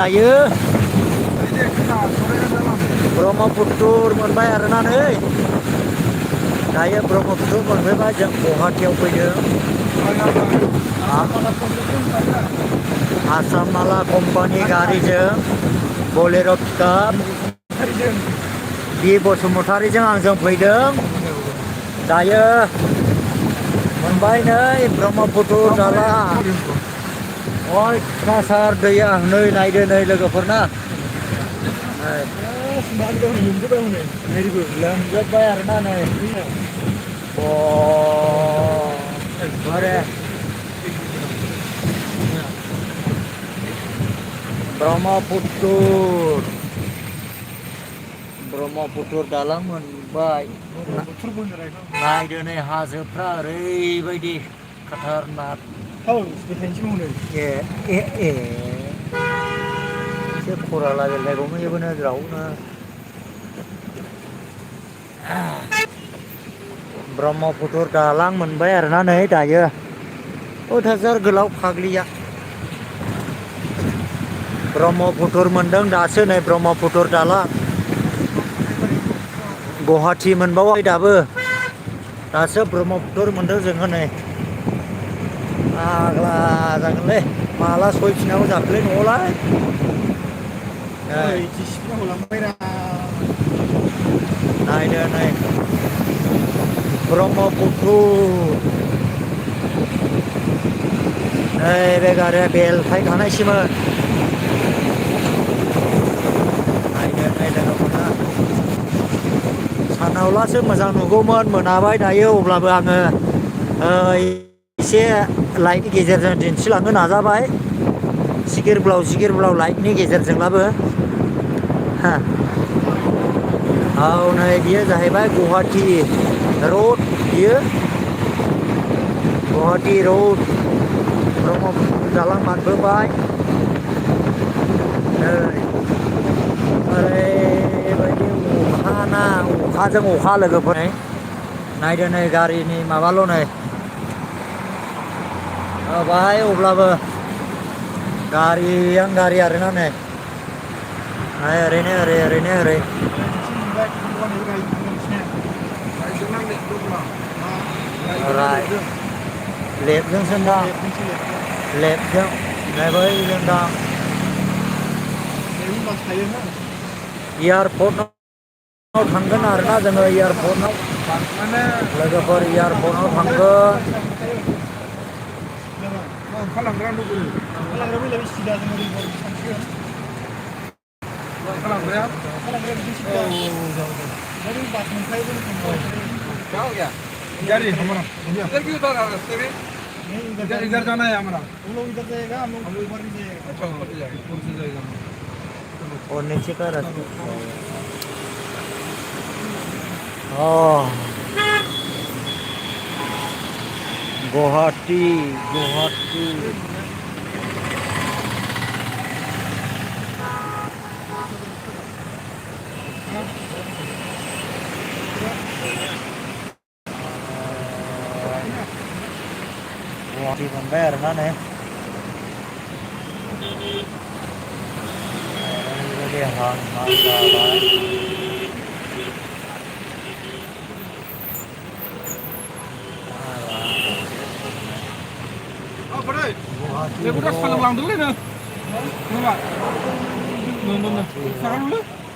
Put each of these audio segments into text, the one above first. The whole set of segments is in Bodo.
दायो ब्रह्मपुत्र मोनबाय आरोना नै दायो ब्रह्मपुत्र मोनफैबाय जों गुवाहाटीयाव फैदों आसाम माला कम्पानि गारिजों बलेर' पिकआप बि बसुमतारीजों आंजों फैदों दायो मोनबाय नै ब्रह्मपुत्र दालां अयथासार दैया नै नायदो नै लोगोफोरना लोमजोब्बाय आरोना नै ब्रह्मपुत्र दालां मोनबाय नायदो नै हाजोफ्रा ओरैबायदि खाथारनाक एसे खरा लागायलायगौमोन जेबो नोगोरावनो ब्रह्मपुत्र दालां मोनबाय आरोना नै दायो अयथासार गोलाव फाग्लिया ब्रह्मपुत्र मोनदों दासो नै ब्रह्मपुत्र दालां गुवाहाटी मोनबावाखै दासो ब्रह्मपुत्र मोनदों जोङो नै आग्ला जागोनलै माला सहैफिनांगौ जाखोलै न'आवलाय नायदो नै ब्रह्मपुत्र नै बे गारिया बेलथायखानायसोमोन नायदो नै लोगोफोरना सानावलासो मोजां नुगौमोन मोनाबाय दायो अब्लाबो आङो एसे लाइटनि गेजेरजों दिन्थिलांनो नाजाबाय जिगिर ब्लाव लाइटनि गेजेरजोंब्लाबो औ नै बियो जाहैबाय गुवाहाटी रड बियो गुवाहाटी रड ब्रह्मपुत्र दालां मोनबोबाय नै ओरैबायदि अखाजों अखा लोगोफोर नायदो नै गारिनि माबाल' नै बाहाय अब्लाबो गारि आरोना नै ओरैनो ओरै लेफ्टजोंसो दां लेफ्टजों नै बैजों दां एयारपर्टआव थांगोन आरोना जोङो एयारपर्टआव लोगोफोर एयारपर्टआव थांगोन इधर जाना है हमारा हम लोग इधर जाएगा हम लोग ऊपर नहीं जाएगा अच्छा ऊपर जाएगा और नीचे का रास्ता गुवाहाटी मोनबाय आरोना नै ओरैबायदि हां जाबाय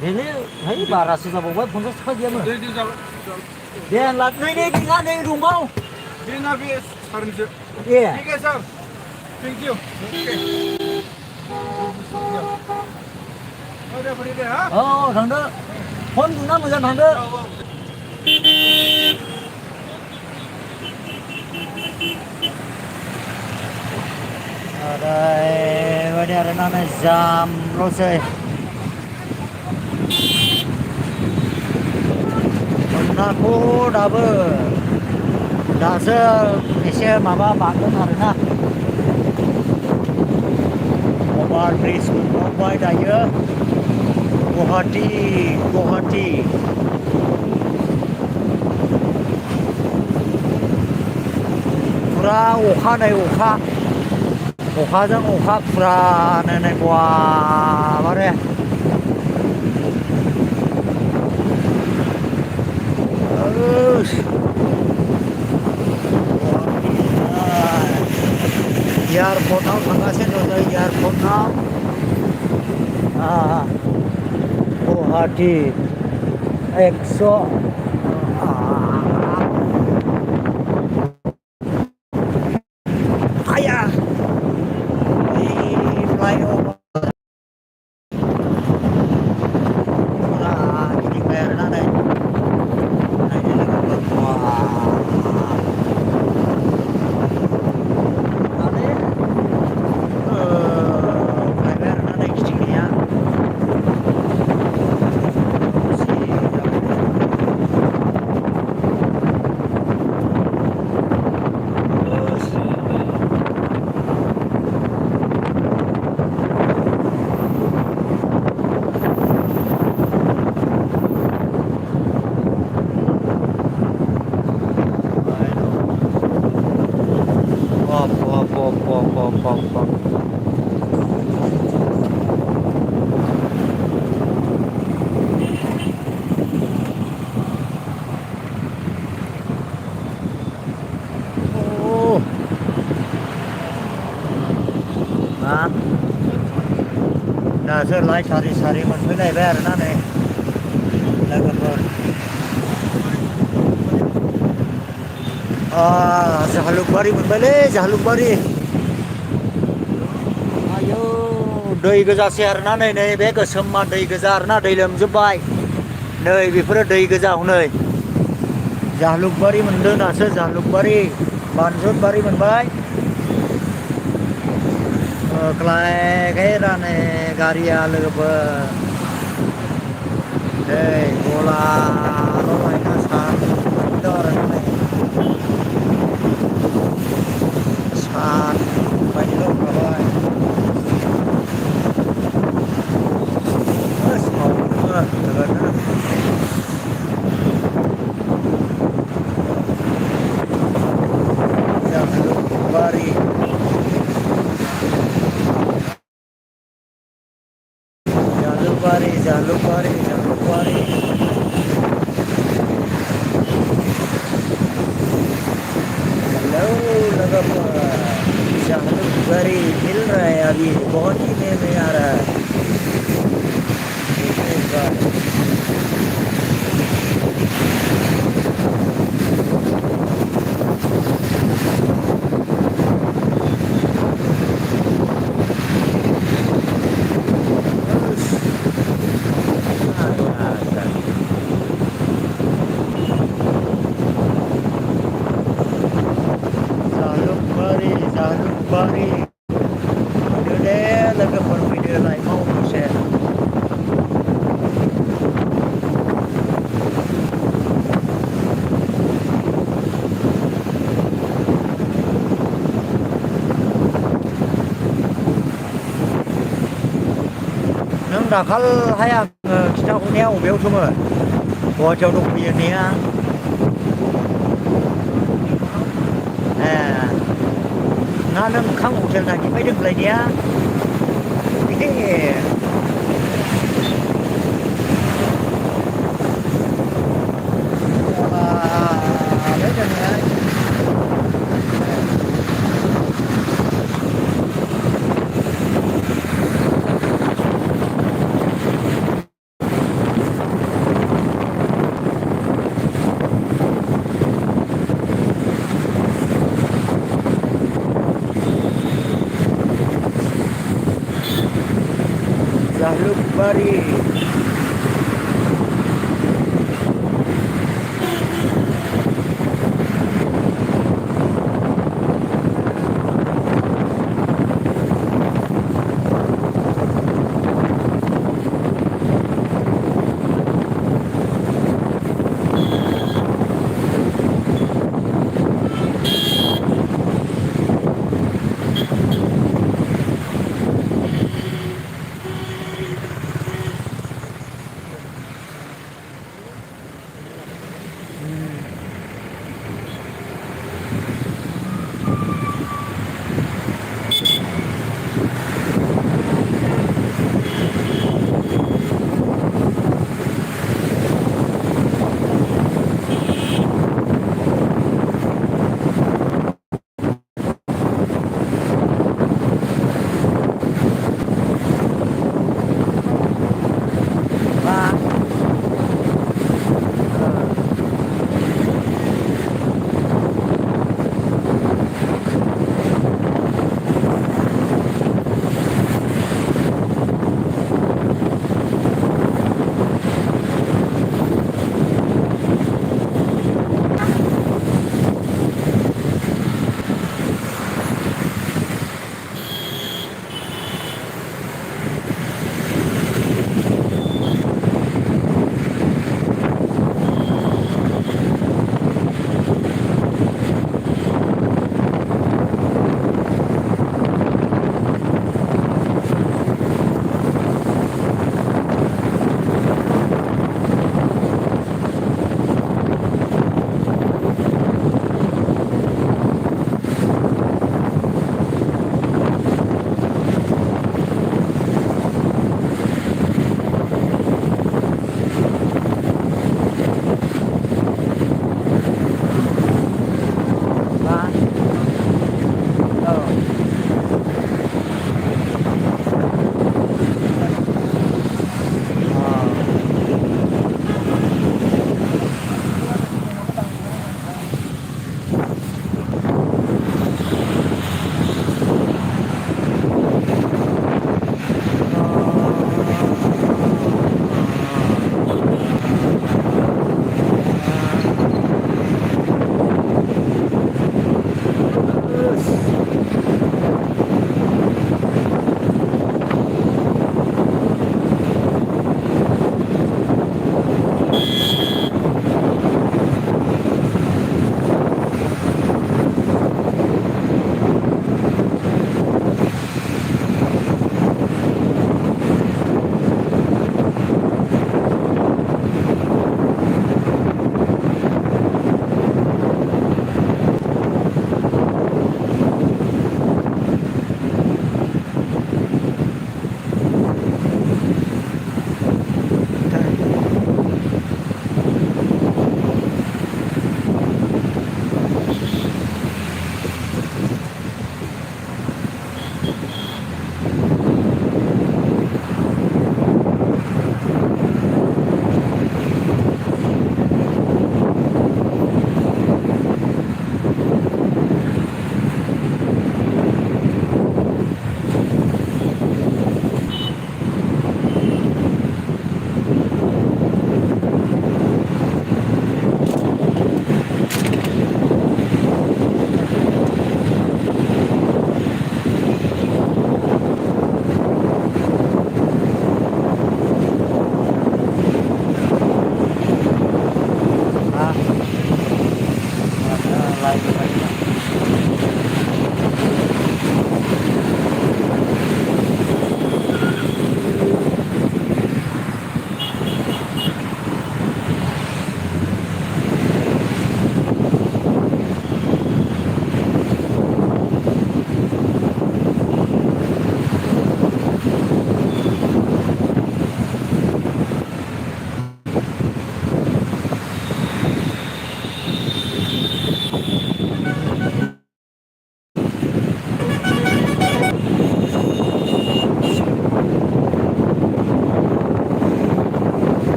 बेनो है बारासो जाबावबाय 50 थाखा गैयामोन दे लाबनै नै दंबाव देना बे सारनिसो ए ठीक है सर थैंक यू थांदो फन बुंना मोजां थांदो ओरैबायदि आरोना नै जामल'सै मोनाखौ दासो एसे माबा बांदों आरोना अभार ब्रिज मोनबाय दायो गुवाहाटी फुरा अखा नै अखा अखाजों अखा फुरानो नै गुवार आरो एयारपर्टआव थांगासिनो दं जों एयारपर्टआव गुवाहाटी 100 आया फ्लाइअभार गिदिंबाय आरोना नै नायनो लोगोफोर फैबाय आरोना नै गिदिंनाया दासो लाइट सारि सारि मोनफैलायबाय आरोना नै लोगोफोर जालुकबारि मोनबायलै जालुकबारि आयौ दै गोजासै आरोना नै बे गोसोमा दै गोजा आरोना दै लोमजोबबाय नै बेफोरो दै गोजा हनै जालुकबारि मोनदों दासो जालुकबारि बानजुतबारि मोनबाय Kelaikan karya lebar, bola rolanya sandor saat banyak kawan, mas mau terus Jalugbari. Jalugbari. Hello लगातार जालुकबारी मिल रहा है अभी बहुत ही में आ रहा है Jalugbari video deh लगातार video lain mau share nang दाखाल हाय आङो खिथाहरनाया अबेयावसोमोन गुवाहाटीयाव दंफैयो होननाया ना नों ओंखाम hotel नागिरबायदों होनलायनाया Jalugbari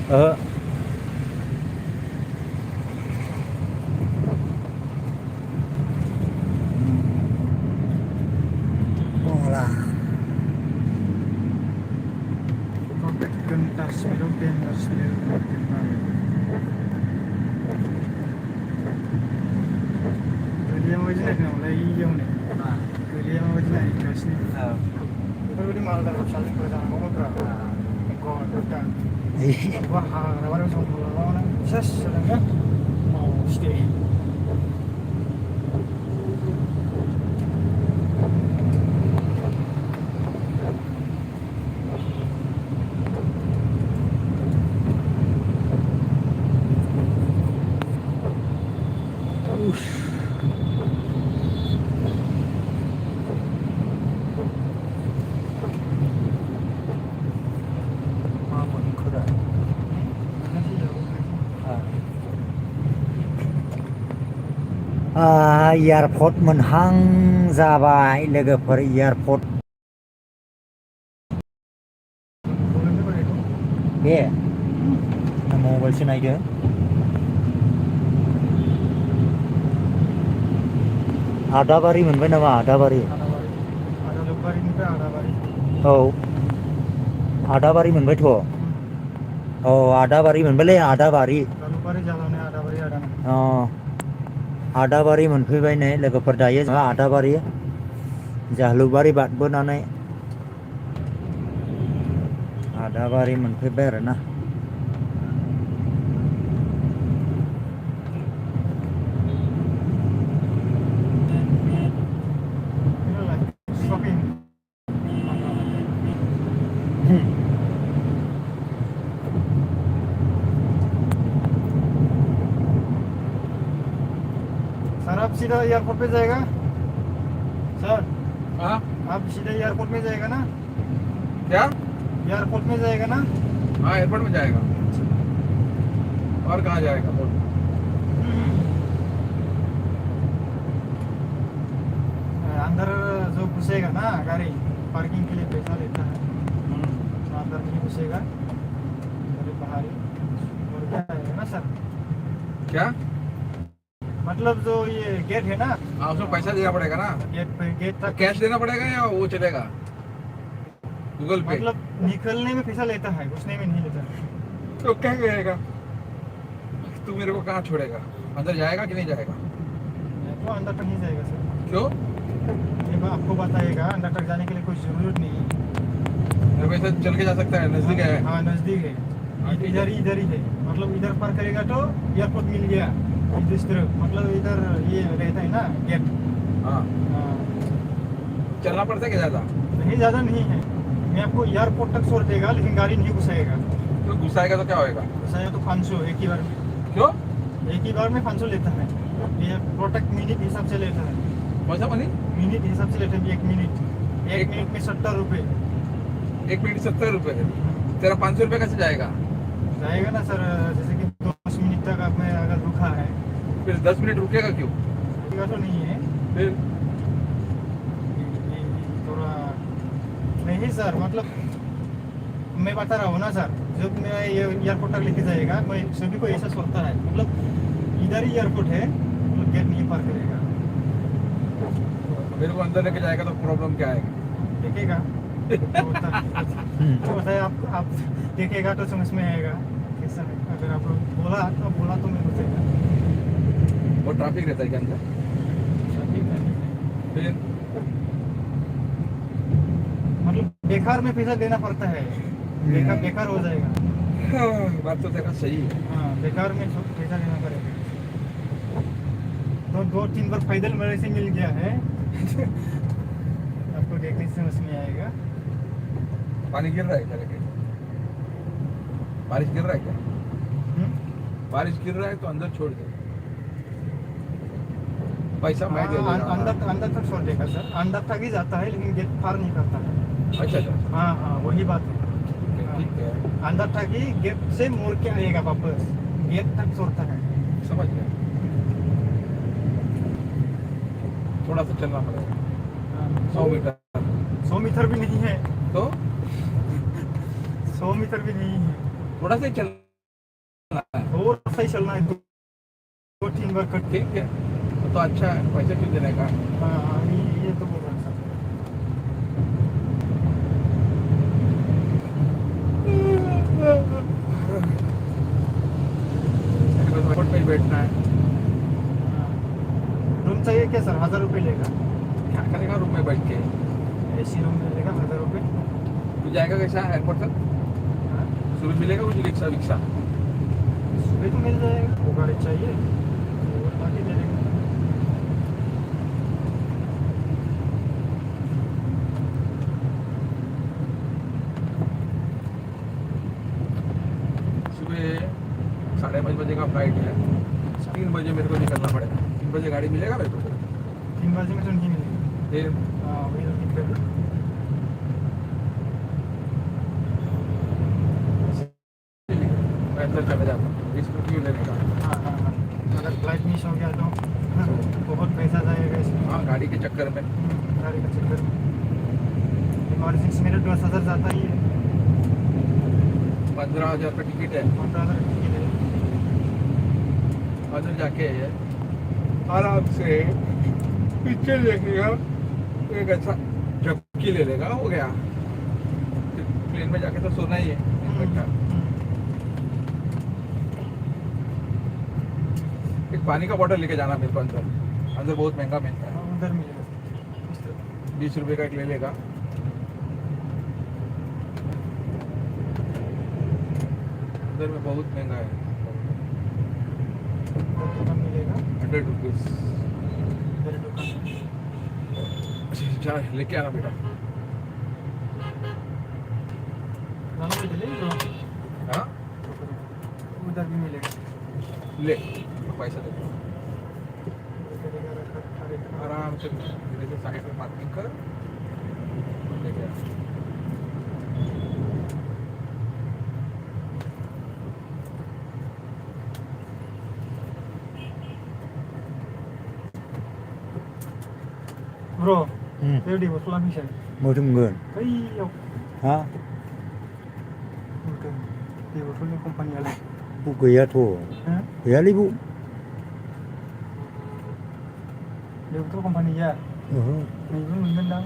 Olah. Kontak gentas belum gentas Dia mau jenak nggak mulai hijau nih. Dia mau jenak gas nih. Baru di malam dalam saling bersama ngomong berapa? Kau kan. Wah, baru sama lawan. Ses, sedangkan mau stay. Airport मोनहां जाबाय लोगोफोर एयारपर्ट बे मबाइलसो नायदो आदाबारि मोनबाय नामा आदाबारि औ आदाबारि मोनबायथ' औ आदाबारि मोनबायलै आदाबारि आदाबारि मोनफैबाय नै लोगोफोर दायो जोंहा आदाबारि जालुकबारि बारबोनानै आदाबारि मोनफैबाय आरोना सर आप सीधा एयरपोर्ट पे जाएगा सर हाँ आप सीधा एयरपोर्ट में जाएगा ना क्या एयरपोर्ट में जाएगा ना हाँ एयरपोर्ट में जाएगा और कहाँ जाएगा बोल अंदर जो घुसेगा ना गाड़ी पार्किंग के लिए पैसा लेता है अंदर नहीं घुसेगा बाहर ही और क्या है ना सर क्या मतलब जो ये गेट है ना हाँ उसमें पैसा देना पड़ेगा ना गेट तक कैश देना पड़ेगा या वो चलेगा गूगल पे मतलब निकलने में पैसा लेता है घुसने में नहीं लेता तो क्या कहेगा तू मेरे को कहाँ छोड़ेगा अंदर जाएगा कि नहीं जाएगा तो अंदर तक नहीं जाएगा सर क्यों ये बात आपको बताएगा अंदर तक जाने के लिए कोई जरूरत नहीं है मेरे को ऐसे चल के जा सकता है नजदीक है हाँ नजदीक है इधर ही है मतलब इधर पार करेगा तो एयरपोर्ट मिल गया इस तरफ मतलब इधर ये रहता है ना गेट हाँ चलना पड़ता है क्या ज्यादा नहीं ज़्यादा नहीं है मैं आपको एयरपोर्ट तक छोड़ देगा लेकिन गाड़ी नहीं घुसाएगा तो घुसाएगा तो क्या होएगा घुसाएगा तो 500 एक ही बार में क्यों एक ही बार में 500 लेता है ये प्रोडक्ट मिनट हिसाब से लेता है पैसा बनी मिनट हिसाब से लेते हैं एक मिनट में 70 रुपये 1 मिनट 70 रुपए तेरा 500 रुपये कैसे जाएगा जाएगा ना सर जैसे कि 10 मिनट तक आप में अगर रुका है फिर 10 मिनट रुकेगा क्यों रुकेगा तो नहीं है फिर ये थोड़ा नहीं सर मतलब मैं बता रहा हूँ ना सर जब मेरा ये एयरपोर्ट तक लेके जाएगा मैं सभी को ऐसा सोचता है मतलब इधर ही एयरपोर्ट है तो गेट नहीं पार करेगा मेरे को अंदर लेके जाएगा तो प्रॉब्लम क्या आएगा देखेगा तो बताए आप देखेगा तो समझ में आएगा कैसा है अगर आप लोग बोला तो मैं बताएगा वो ट्रैफिक रहता है क्या अंदर फिर मतलब बेकार में पैसा देना पड़ता है बेकार हो जाएगा बात तो तेरा सही है हाँ बेकार में पैसा देना पड़ेगा तो 2-3 बार पैदल मेरे से मिल गया है आपको देखने से समझ में आएगा पानी गिर रहा है क्या लेकिन बारिश गिर रहा है क्या बारिश गिर रहा है तो अंदर छोड़ दे पैसा मैं दे दूंगा अंदर तक छोड़ देगा सर अंदर तक ही जाता है लेकिन गेट पार नहीं करता है अच्छा अच्छा हाँ वही बात है ठीक है अंदर तक ही गेट से मुड़ के आएगा वापस गेट तक छोड़ता है समझ गया थोड़ा सा चलना पड़ेगा 100 मीटर 100 मीटर भी नहीं है तो 100 मीटर भी नहीं है थोड़ा सा ही चल और सही चलना है, 2-3 बार कट। ठीक है, तो अच्छा है, पैसे क्यों देने का। हाँ, ये तो बोल रहा था। एयरपोर्ट पे ही बैठना है। रूम चाहिए क्या सर? 1000 रुपये लेगा। क्या करेगा रूम में बैठ के। AC रूम में लेगा 1000 रुपये। तू जाएगा कैसा एयरपोर्ट तक? सुबह मिलेगा मुझे रिक्शा विक्शा? सुबह तो मिल जाएगा, वो गाड़ी चाहिए वो बाकी दे देंगे। सुबह 5:30 बजे का फ्लाइट है, 3 बजे मेरे को निकलना पड़ेगा। 3 बजे गाड़ी मिलेगा मेरे को? 3 बजे में तो नहीं मिलेगा। फिर हाँ, वही तो दिक्कत है। मैं अंदर चला जाता हूँ, रिस्क क्यों लेने का। हाँ हाँ हाँ, अगर फ्लाइट मिस हो गया तो बहुत पैसा जाएगा इसमें। हाँ, गाड़ी के चक्कर में। गाड़ी का चक्कर में इमरजेंसी मेरे 10,000 जाता ही है। 15,000 का टिकट है। 15,000 टिकट है। अंदर जाके आराम से पिक्चर देखेगा, एक अच्छा झपकी ले लेगा, हो गया। फिर प्लेन में जाके तो सोना ही है 1 घंटा। एक पानी का बॉटल लेके जाना मेरे को अंदर। अंदर बहुत महंगा मिलता है, उधर मिलेगा। 20 रुपए का एक ले लेगा। अंदर में बहुत महंगा है, दुकान मिलेगा 100 रुपीज। इधर दुकान में। जा लेके आना बेटा। जाना तो चलेगा, हाँ, उधर भी मिलेगा। ले पैसा दे। करेगा, रखा रहेगा। आराम से धीरे से साइड में पार्किंग कर, लेके आ। Bro, Hmm. dia di bawah bisa. Mua thêm người Iya, hả? betul. Di bawah company ala. Vụ kia thua Hah? kia lấy vụ Di bawah company ya. Ini pun mungkin dah.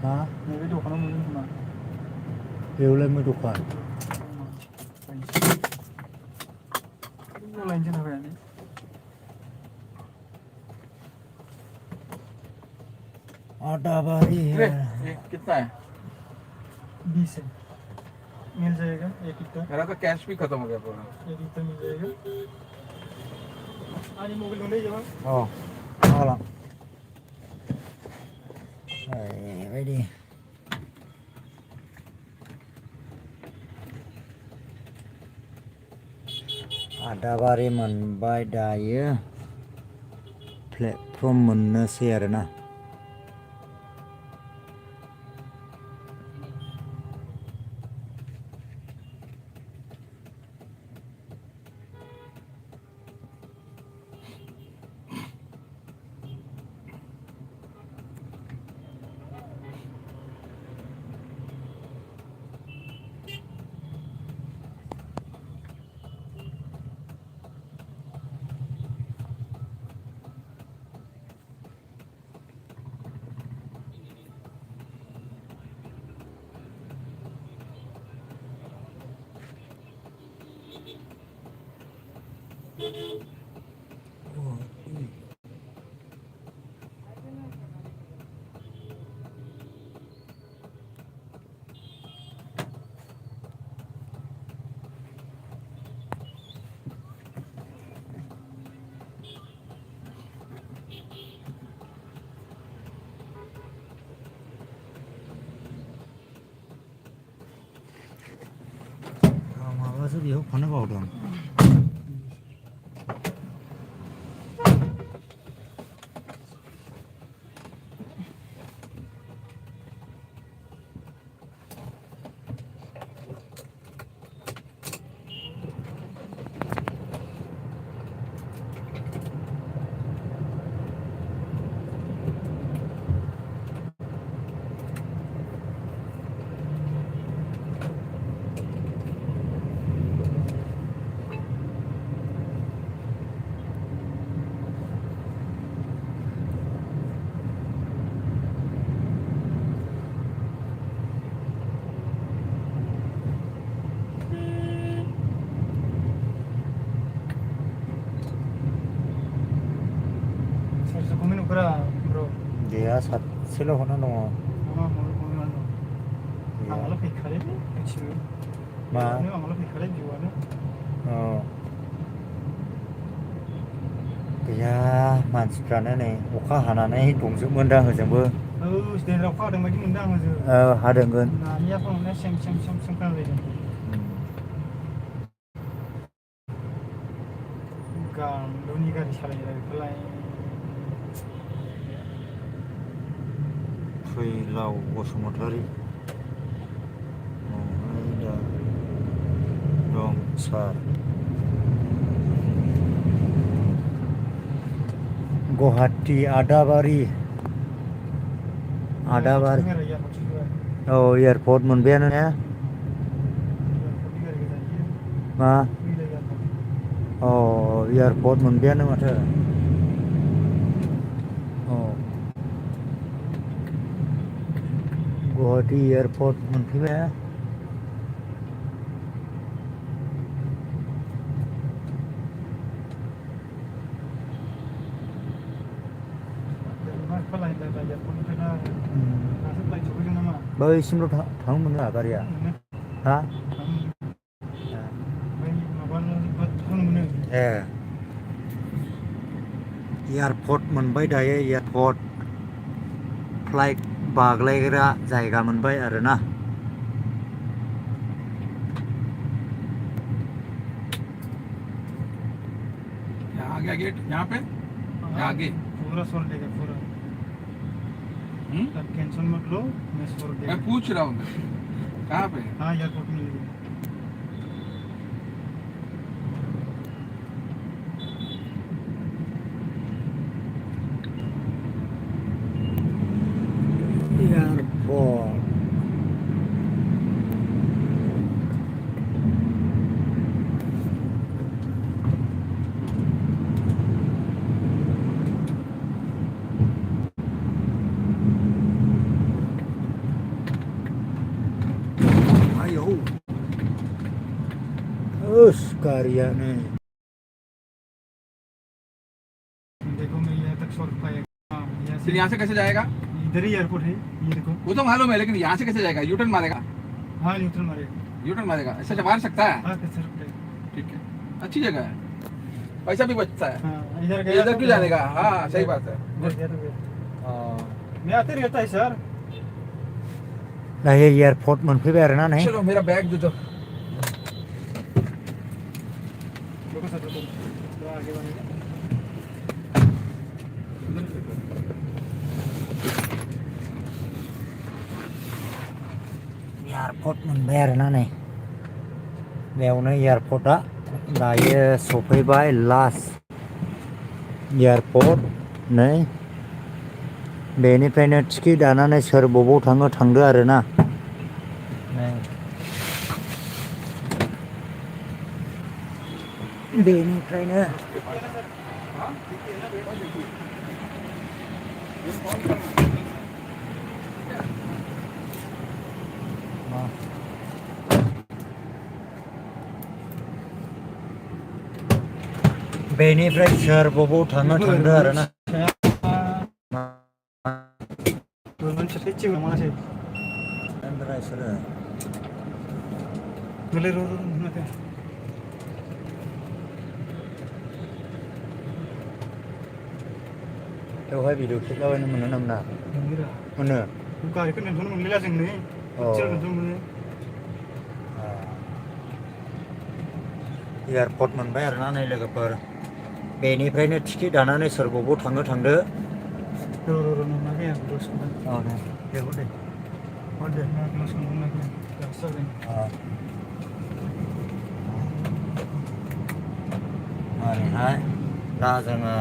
hả? Ini video kan mungkin cuma. Đều lên mới được khoản Ini lain jenis apa ni? आटा बारी ले, है ये कितना है? 20 है। मिल जाएगा एक इतना। मेरा तो कैश भी खत्म हो गया पूरा। एक इतना मिल जाएगा। आज मोबाइल में ले जाओ। ngon lắm vậy đi ada bari mình bay đài platform mình xe rồi nè 마와서 비호 번호 보던 गैया सासेल' हरना दङ आंनाल' फैखालै मिथियो मा आंनाल' फैखालै जिउआनो औ गैया मानसिफ्रानो नै अखा हानानै दंजोबमोनदां होजोंबो दिनै अखा हादों बायदि मोनदों आं होजों हादोंगोन नानिया फन हरनाया सें सें सें सें खोनालायदों गांडुनि गारि सालायनाय बेखौलाय फैलाव बसुमतारी दं सार गुवाहाटी आदाबारि औ एयारपर्ट मोनबायानो ने मा अ एयारपर्ट मोनबायानो माथो औ गुवाहाटी एयारपर्ट मोनफैबाय बैसिमल' थांनो मोना गारिया हा ए एयारपर्ट मोनबाय दायो एयारपर्ट फ्लाइट बाग्लायग्रा जायगा मोनबाय आरोना यहाँ आ गया गेट यहाँ पे यहाँ आगे पूरा सोल्ड देगा पूरा अब कैंसिल मत लो मैं सोल्ड देगा मैं पूछ रहा हूँ कहाँ पे हाँ एयरपोर्ट में एयारपोर्ट उस गारिया ने देखो मैं यहाँ तक सोल्ड पाएगा फिर यहाँ से कैसे जाएगा इधर ही एयरपोर्ट है ये देखो वो तो मालूम है लेकिन यहाँ से कैसे जाएगा यूटर्न मारेगा हाँ न्यूट्रल मारेगा यूटर्न मारेगा ऐसा मार सकता है हाँ कैसे रुक ठीक है अच्छी जगह है पैसा भी बचता है हाँ इधर क्यों जाने का हाँ सही बात है मैं आते रहता है सर दायो एयारपर्ट मोनफैबाय आरोना नै चलो मेरा बैग दे दो रुको सर रुको तो आगे बढ़ेगा एयारपर्ट मोनबाय आरोना नै बेयावनो एयारपर्टआ दायो सफैबाय लास्ट एयारपर्ट नै बेनिफ्रायनो टिकेट दानानै सोर बबाव थाङो थांदो आरोना नै बेनिफ्रायनो बेनिफ्राय सोर बबाव थाङो थांदो आरोना मोनसे चिव मासे ओमफ्राय सोरो गोले रो रो होननानै बेवहाय भिडिअ खेबलाबायनो मोनो ना मोना मोनो गारिखौ नेथ'नो मोनलिया जों नै खाथियाव नेथ'नो मोनो एयारपर्ट मोनबाय आरोना नै लोगोफोर बेनिफ्रायनो टिकेट दानानै सोर बबाव थाङो थांदो रो मोनाखै आं दस मिनिट औ दे बेखौ दे दे दस मिनिट मोनाखै गासै ओरैहाय दा जोङो